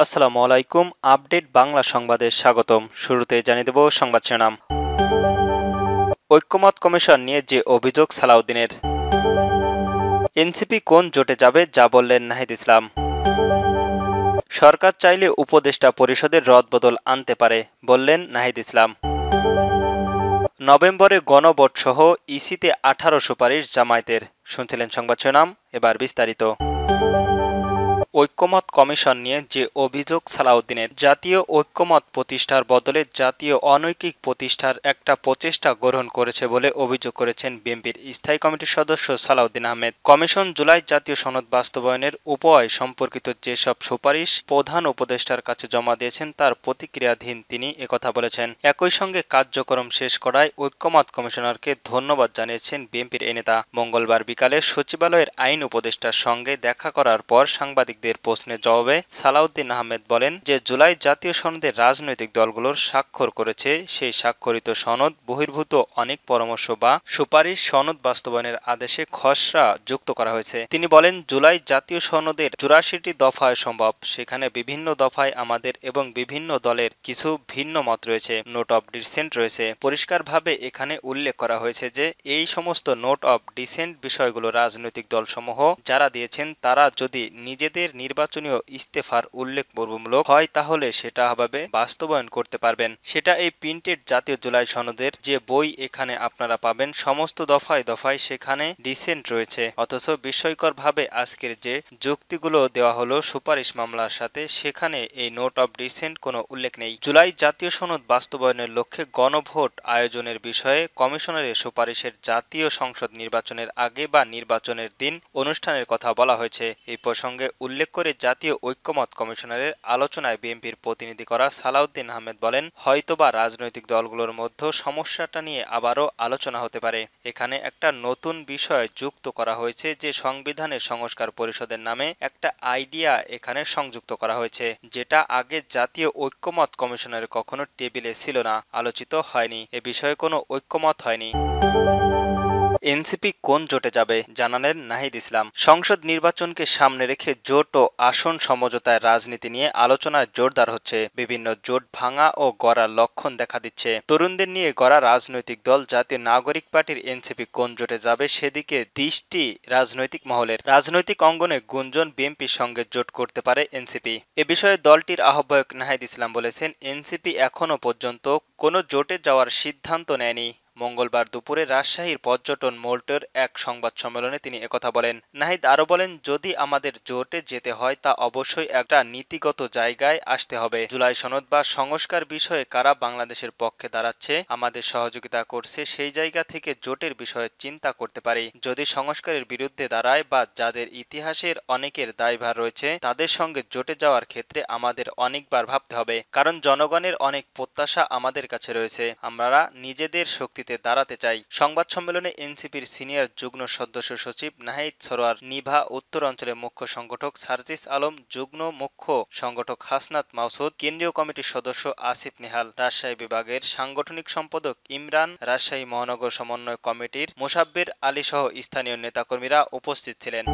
আসসালামু আলাইকুম। আপডেট বাংলা সংবাদে স্বাগতম। শুরুতে জানিয়ে দেব সংবাদ শিরোনাম। ঐক্যমত কমিশন নিয়ে যে অভিযোগ সালাউদ্দিনের। এনসিপি কোন জোটে যাবে যা বললেন নাহিদ ইসলাম। সরকার চাইলে উপদেষ্টা পরিষদের রদবদল আনতে পারে বললেন নাহিদ ইসলাম। নভেম্বরে গণভোটসহ ইসিতে 18 সুপারিশ জামায়াতের। শুনছিলেন সংবাদ শিরোনাম, এবার বিস্তারিত। ঐক্যমত কমিশন নিয়ে যে অভিযোগ সালাউদ্দিনের, জাতীয় ঐক্যমত প্রতিষ্ঠার বদলে জাতীয় অনৈক্যিক প্রতিষ্ঠার একটা প্রচেষ্টা গ্রহণ করেছে বলে অভিযোগ করেছেন বিএনপির স্থায়ী কমিটির সদস্য সালাউদ্দিন আহমেদ। কমিশন জুলাই জাতীয় সনদ বাস্তবায়নের উপায় সম্পর্কিত যেসব সুপারিশ প্রধান উপদেষ্টার কাছে জমা দিয়েছেন তার প্রতিক্রিয়াধীন তিনি একথা বলেছেন। একই সঙ্গে কার্যক্রম শেষ করায় ঐক্যমত কমিশনারকে ধন্যবাদ জানিয়েছেন বিএনপির এই নেতা। মঙ্গলবার বিকালে সচিবালয়ের আইন উপদেষ্টার সঙ্গে দেখা করার পর সাংবাদিক প্রশ্নের জবাবে সালাউদ্দিন আহমেদ বলেন যে জুলাই জাতীয় সনদে রাজনৈতিক দলগুলোর স্বাক্ষর করেছে, সেই স্বাক্ষরিত সনদ বহির্ভূত অনেক পরামর্শ বা সুপারিশ সনদ বাস্তবায়নের আদেশে খসড়া যুক্ত করা হয়েছে। তিনি বলেন জুলাই জাতীয় সনদের 84টি দফায় সম্ভব, সেখানে বিভিন্ন দফায় আমাদের এবং বিভিন্ন দলের কিছু ভিন্ন মত রয়েছে, নোট অব ডিসেন্ট রয়েছে। পরিষ্কারভাবে এখানে উল্লেখ করা হয়েছে যে এই সমস্ত নোট অব ডিসেন্ট বিষয়গুলো রাজনৈতিক দলসমূহ যারা দিয়েছেন তারা যদি নিজেদের নির্বাচনীয় ইস্তেফার উল্লেখপূর্বমূলক হয় তাহলে সেটা ভাবে বাস্তবায়ন করতে পারবেন। সেটা এই প্রিন্টেড জাতীয় জুলাই সনদের যে বই এখানে আপনারা পাবেন সমস্ত দফায় দফায় সেখানে ডিসেন্ট রয়েছে, অথচ বিস্ময়করভাবে আজকের যে যুক্তিগুলো দেওয়া হলো সুপারিশ মামলার সাথে সেখানে এই নোট অব ডিসেন্ট কোনো উল্লেখ নেই। জুলাই জাতীয় সনদ বাস্তবায়নের লক্ষ্যে গণভোট আয়োজনের বিষয়ে কমিশনের সুপারিশের জাতীয় সংসদ নির্বাচনের আগে বা নির্বাচনের দিন অনুষ্ঠানের কথা বলা হয়েছে। এই প্রসঙ্গে উল্লেখ করে জাতীয় ঐক্যমত কমিশনারের আলোচনায় বিএনপির প্রতিনিধি করা সালাউদ্দিন আহমেদ বলেন হয়তোবা রাজনৈতিক দলগুলোর মধ্যে সমস্যাটা নিয়ে আবারও আলোচনা হতে পারে। এখানে একটা নতুন বিষয় যুক্ত করা হয়েছে যে সংবিধানের সংস্কার পরিষদের নামে একটা আইডিয়া এখানে সংযুক্ত করা হয়েছে, যেটা আগে জাতীয় ঐক্যমত কমিশনের কখনো টেবিলে ছিল না, আলোচিত হয়নি, এ বিষয়ে কোনো ঐক্যমত হয়নি। এনসিপি কোন জোটে যাবে জানালেন নাহিদ ইসলাম। সংসদ নির্বাচনকে সামনে রেখে জোট ও আসন সমঝোতায় রাজনীতি নিয়ে আলোচনায় জোরদার হচ্ছে। বিভিন্ন জোট ভাঙা ও গড়ার লক্ষণ দেখা দিচ্ছে। তরুণদের নিয়ে গড়া রাজনৈতিক দল জাতীয় নাগরিক পার্টির এনসিপি কোন জোটে যাবে সেদিকে দৃষ্টি রাজনৈতিক মহলের। রাজনৈতিক অঙ্গনে গুঞ্জন বিএনপির সঙ্গে জোট করতে পারে এনসিপি। এ বিষয়ে দলটির আহ্বায়ক নাহিদ ইসলাম বলেছেন এনসিপি এখনও পর্যন্ত কোনো জোটে যাওয়ার সিদ্ধান্ত নেয়নি। মঙ্গলবার দুপুরে রাজশাহীর পর্যটন মোল্টের এক সংবাদ সম্মেলনে তিনি একথা বলেন। নাহিদ আরও বলেন যদি আমাদের জোটে যেতে হয় তা অবশ্যই একটা নীতিগত জায়গায় আসতে হবে। জুলাই সনদ বা সংস্কার বিষয়ে কারা বাংলাদেশের পক্ষে দাঁড়াচ্ছে, আমাদের সহযোগিতা করছে, সেই জায়গা থেকে জোটের বিষয়ে চিন্তা করতে পারি। যদি সংস্কারের বিরুদ্ধে দাঁড়ায় বা যাদের ইতিহাসের অনেকের দায়ভার রয়েছে তাদের সঙ্গে জোটে যাওয়ার ক্ষেত্রে আমাদের অনেকবার ভাবতে হবে, কারণ জনগণের অনেক প্রত্যাশা আমাদের কাছে রয়েছে, আমরা নিজেদের শক্তি দাঁড়াতে চাই। সংবাদ সম্মেলনে এনসিপির সিনিয়র যুগ্ম সদস্য সচিব নাহিদ সরোয়ার, নিভা উত্তর অঞ্চলের মুখ্য সংগঠক সার্জিস আলম, যুগ্ম মুখ্য সংগঠক হাসনাত মাসুদ, কেন্দ্রীয় কমিটির সদস্য আসিফ নেহাল, রাজশাহী বিভাগের সাংগঠনিক সম্পাদক ইমরান, রাজশাহী মহানগর সমন্বয় কমিটির মোসাব্বির আলী সহ স্থানীয় নেতাকর্মীরা উপস্থিত ছিলেন।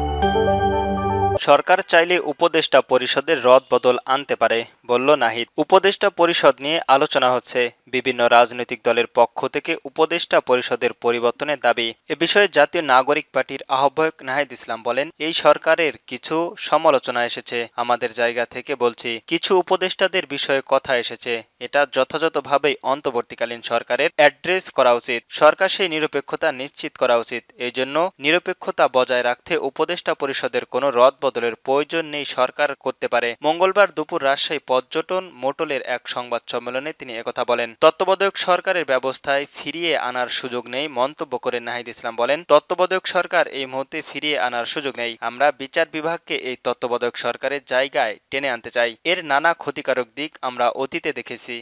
সরকার চাইলে উপদেষ্টা পরিষদের রদবদল আনতে পারে বলল নাহিদ। উপদেষ্টা পরিষদ নিয়ে আলোচনা হচ্ছে, বিভিন্ন রাজনৈতিক দলের পক্ষ থেকে উপদেষ্টা পরিষদের পরিবর্তনের দাবি। এ বিষয়ে জাতীয় নাগরিক পার্টির আহ্বায়ক নাহিদ ইসলাম বলেন এই সরকারের কিছু সমালোচনা এসেছে, আমাদের জায়গা থেকে বলছি কিছু উপদেষ্টাদের বিষয়ে কথা এসেছে, এটা যথাযথভাবেই অন্তর্বর্তীকালীন সরকারের অ্যাড্রেস করা উচিত। সরকার সেই নিরপেক্ষতা নিশ্চিত করা উচিত, এই জন্য নিরপেক্ষতা বজায় রাখতে উপদেষ্টা পরিষদের কোনো রদবদলের প্রয়োজন নেই, সরকার করতে পারে। মঙ্গলবার দুপুর রাজশাহী পর্যটন মোটলের এক সংবাদ সম্মেলনে তিনি একথা বলেন। তত্ত্বাবধায়ক সরকারের ব্যবস্থায় ফিরিয়ে আনার সুযোগ নেই মন্তব্য করে নাহিদ ইসলাম বলেন তত্ত্বাবধায়ক সরকার এই মুহূর্তে ফিরিয়ে আনার সুযোগ নেই, আমরা বিচার বিভাগকে এই তত্ত্বাবধায়ক সরকারের জায়গায় টেনে আনতে চাই, এর নানা ক্ষতিকারক দিক আমরা অতীতে দেখেছি।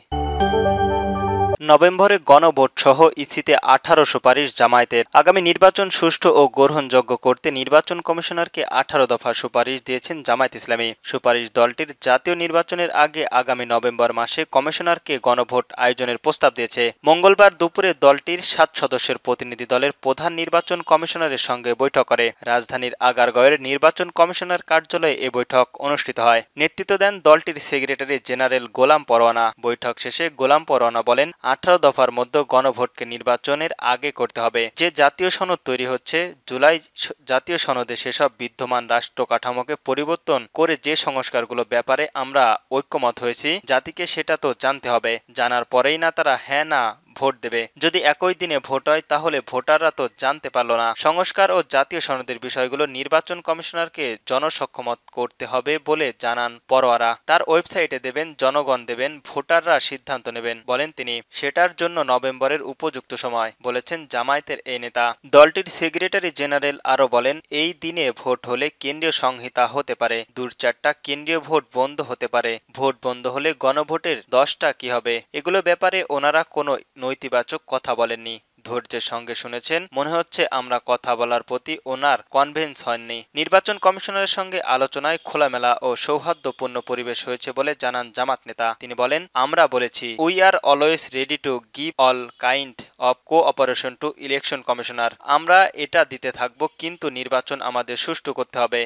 নভেম্বরে গণভোট সহ ইসিতে 18 সুপারিশ জামায়াতের। আগামী নির্বাচন সুষ্ঠু ও গ্রহণযোগ্য করতে নির্বাচন কমিশনারকে 18 দফা সুপারিশ দিয়েছেন জামায়াত ইসলামী। সুপারিশ দলটির জাতীয় নির্বাচনের আগে আগামী নভেম্বর মাসে কমিশনারকে গণভোট আয়োজনের প্রস্তাব দিয়েছে। মঙ্গলবার দুপুরে দলটির 7 সদস্যের প্রতিনিধি দলের প্রধান নির্বাচন কমিশনারের সঙ্গে বৈঠক করে। রাজধানীর আগারগাঁওয়ের নির্বাচন কমিশনার কার্যালয়ে এ বৈঠক অনুষ্ঠিত হয়। নেতৃত্ব দেন দলটির সেক্রেটারি জেনারেল গোলাম পরোয়ানা। বৈঠক শেষে গোলাম পরোয়ানা বলেন, 18 দফার মধ্যে গণভোটকে নির্বাচনের আগে করতে হবে। যে জাতীয় সনদ তৈরি হচ্ছে, জুলাই জাতীয় সনদে সেসব বিদ্যমান রাষ্ট্র কাঠামোকে পরিবর্তন করে যে সংস্কারগুলো ব্যাপারে আমরা ঐক্যমত হয়েছি, জাতিকে সেটা তো জানতে হবে। জানার পরেই না তারা হ্যাঁ না ভোট দেবে। যদি একই দিনে ভোট হয় তাহলে ভোটাররা তো জানতে পারল না। সংস্কার ও জাতীয় সনদের বিষয়গুলো নির্বাচন কমিশনারকে জনসম্মত করতে হবে বলে জানান পরোয়ারা। তার ওয়েবসাইটে দেবেন, জনগণ দেবেন, ভোটাররা সিদ্ধান্ত নেবেন, বলেন তিনি। সেটার জন্য নভেম্বরের উপযুক্ত সময়, বলেছেন জামায়াতের এই নেতা। দলটির সেক্রেটারি জেনারেল আরও বলেন, এই দিনে ভোট হলে কেন্দ্রীয় সংহিতা হতে পারে, 2-4টা কেন্দ্রীয় ভোট বন্ধ হতে পারে। ভোট বন্ধ হলে গণভোটের 10টা কি হবে? এগুলো ব্যাপারে ওনারা কোনো নৈতিবাচক কথা বলেননি। ধৈর্যের সঙ্গে শুনেছেন। মনে হচ্ছে আমরা কথা বলার প্রতি ওনার কনভিন্স হননি। নির্বাচন কমিশনারের সঙ্গে আলোচনায় খোলামেলা ও সৌহার্দ্যপূর্ণ পরিবেশ হয়েছে বলে জানান জামাত নেতা। তিনি বলেন, আমরা বলেছি we are always ready to give all kind of cooperation two election commissioner. আমরা এটা দিতে থাকব, কিন্তু নির্বাচন আমাদের সুষ্ঠু করতে হবে।